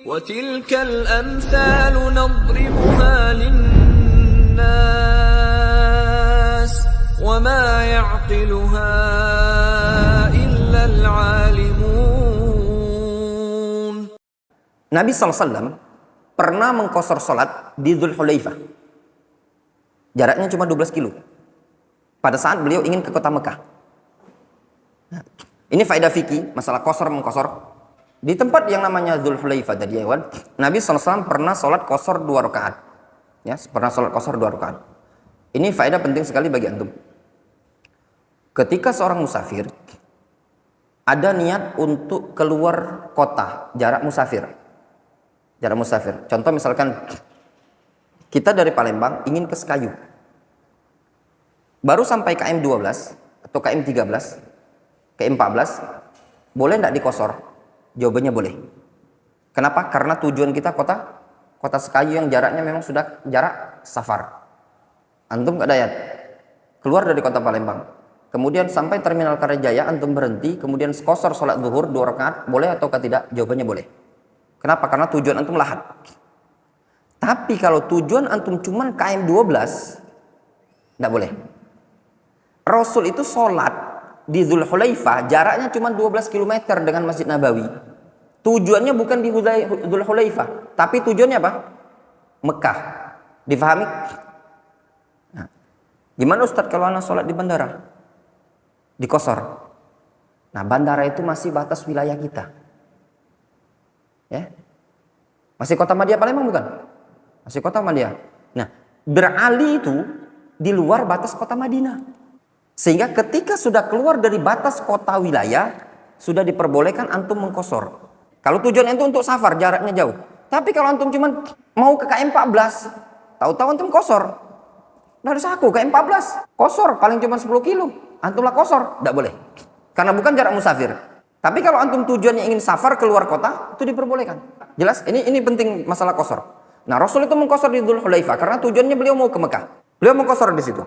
وَتِلْكَ الْأَمْثَالُ نَضْرِبُهَا لِلنَّاسِ وَمَا يَعْقِلُهَا إِلَّا الْعَالِمُونَ. Nabi SAW pernah mengqashar salat di Dzulhulaifah. Jaraknya cuma 12 kilo. Pada saat beliau ingin ke kota Mekah. Nah, ini faedah fikih, masalah qashar mengqashar. Di tempat yang namanya Dzulhulaifah tadi ya, Nabi SAW pernah sholat qashar 2 rakaat. Ya, pernah sholat qashar 2 rakaat. Ini faedah penting sekali bagi antum. Ketika seorang musafir ada niat untuk keluar kota, jarak musafir. Jarak musafir. Contoh misalkan kita dari Palembang ingin ke Sekayu. Baru sampai KM 12 atau KM 13, KM 14, boleh enggak diqashar? Jawabannya boleh. Kenapa? Karena tujuan kita kota Sekayu yang jaraknya memang sudah jarak safar. Antum gak dayat, keluar dari kota Palembang, kemudian sampai Terminal Karajaya, antum berhenti, kemudian qashar sholat zuhur 2 rakaat, boleh atau tidak? Jawabannya boleh. Kenapa? Karena tujuan antum lahat. Tapi kalau tujuan antum cuman KM 12, tidak boleh. Rasul itu sholat di Dzulhulaifah, jaraknya cuma 12 km dengan Masjid Nabawi. Tujuannya bukan di Dzulhulaifah, tapi tujuannya apa? Mekah. Difahami? Nah, gimana Ustadz kalau anak sholat di bandara? Diqashar. Nah, bandara itu masih batas wilayah kita. Ya. Masih kota Madiyah Palembang bukan? Masih kota Madiyah. Nah, beralih itu di luar batas kota Madinah. Sehingga ketika sudah keluar dari batas kota wilayah, sudah diperbolehkan antum mengqashar. Kalau tujuan itu untuk safar, jaraknya jauh. Tapi kalau antum cuma mau ke KM 14, tahu-tahu antum qashar. Dari Saku KM 14, qashar paling cuma 10 kilo. Antumlah qashar, tidak boleh. Karena bukan jarak musafir. Tapi kalau antum tujuannya ingin safar keluar kota, itu diperbolehkan. Jelas? Ini penting masalah qashar. Nah, Rasul itu mengqashar di Dzulhulaifah karena tujuannya beliau mau ke Mekah. Beliau mengqashar di situ.